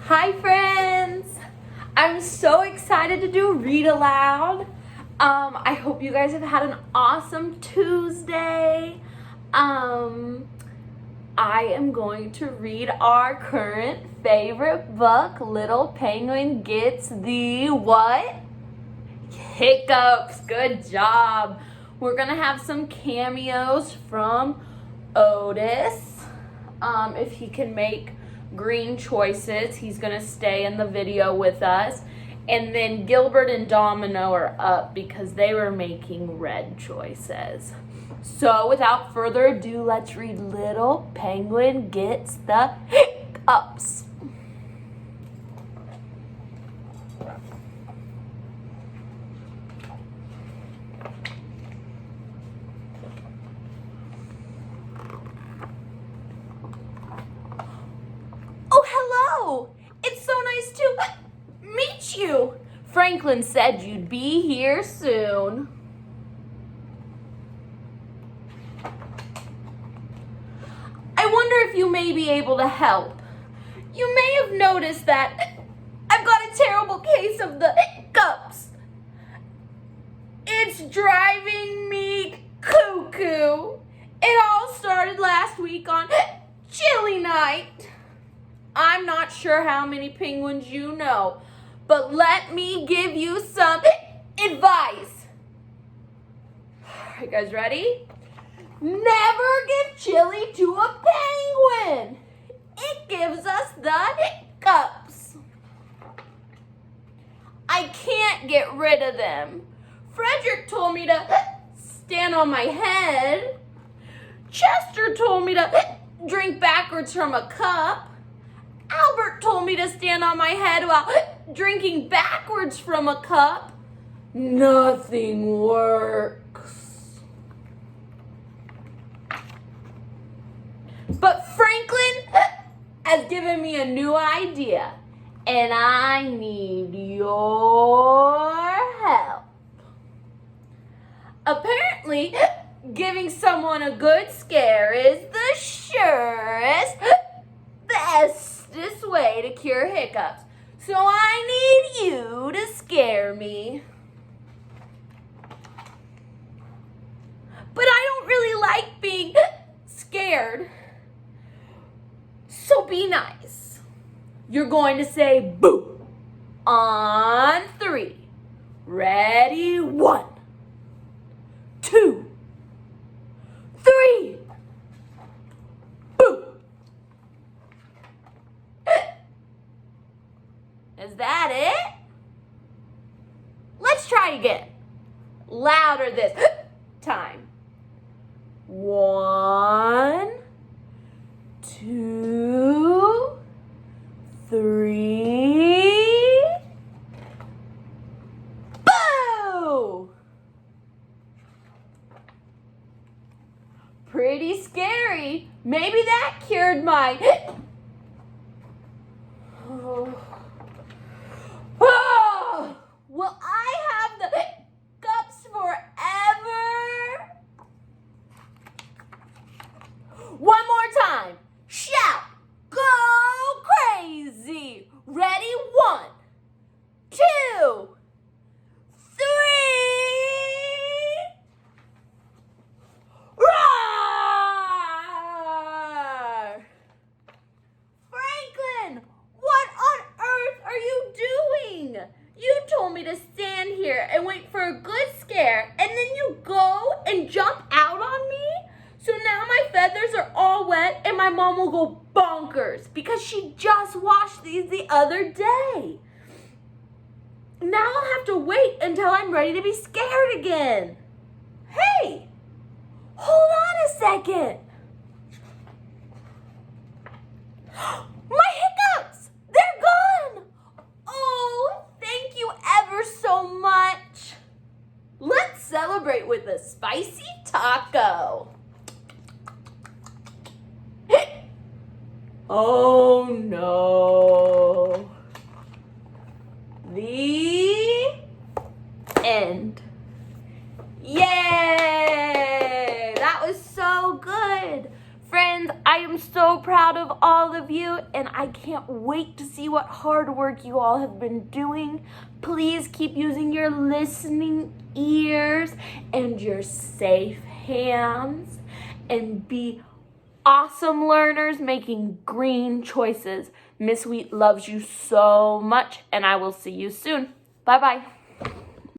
Hi friends! I'm so excited to do Read Aloud. I hope you guys have had an awesome Tuesday. I am going to read our current favorite book, Little Penguin Gets the what? Hiccups. Good job. We're gonna have some cameos from Otis. If he can make green choices, he's gonna stay in the video with us. And then Gilbert and Domino are up because they were making red choices. So without further ado, let's read Little Penguin Gets the Hiccups. Oh, hello! It's so nice to meet you. Franklin said you'd be here soon. I wonder if you may be able to help. You may have noticed that I've got a terrible case of the hiccups. It's driving me cuckoo. It all started last week on chilly night. I'm not sure how many penguins you know, but let me give you some advice. Are you guys ready? Never give chili to a penguin. It gives us the hiccups. I can't get rid of them. Frederick told me to stand on my head. Chester told me to drink backwards from a cup. Albert told me to stand on my head while drinking backwards from a cup. Nothing works. But Franklin has given me a new idea, and I need your help. Apparently, giving someone a good scare is the surest, bestest way to cure hiccups. So I need you to scare me. But I don't really like being scared. So be nice. You're going to say boo on 3. Ready? 1, 2, 3. Boo. Is that it? Let's try again. Louder this time. 1, 2, 3. Boo! Pretty scary. Maybe that cured my... Oh, will I have the hiccups forever? One more time. Shout. Go crazy. Ready? 1, 2, 3. Roar! Franklin, what on earth are you doing? You told me to stand here and wait for a good scare, and then you go and jump out on me? So now my feathers are all wet and my mom will go bonkers because she just washed these the other day. Now I'll have to wait until I'm ready to be scared again. Hey, hold on a second. My hiccups, they're gone. Oh, thank you ever so much. Let's celebrate with a spicy taco. Oh no. The end. Yay! That was so good. Friends, I am so so proud of all of you, and I can't wait to see what hard work you all have been doing. Please keep using your listening ears and your safe hands, and be awesome learners making green choices. Miss Wheat loves you so much, and I will see you soon. Bye-bye.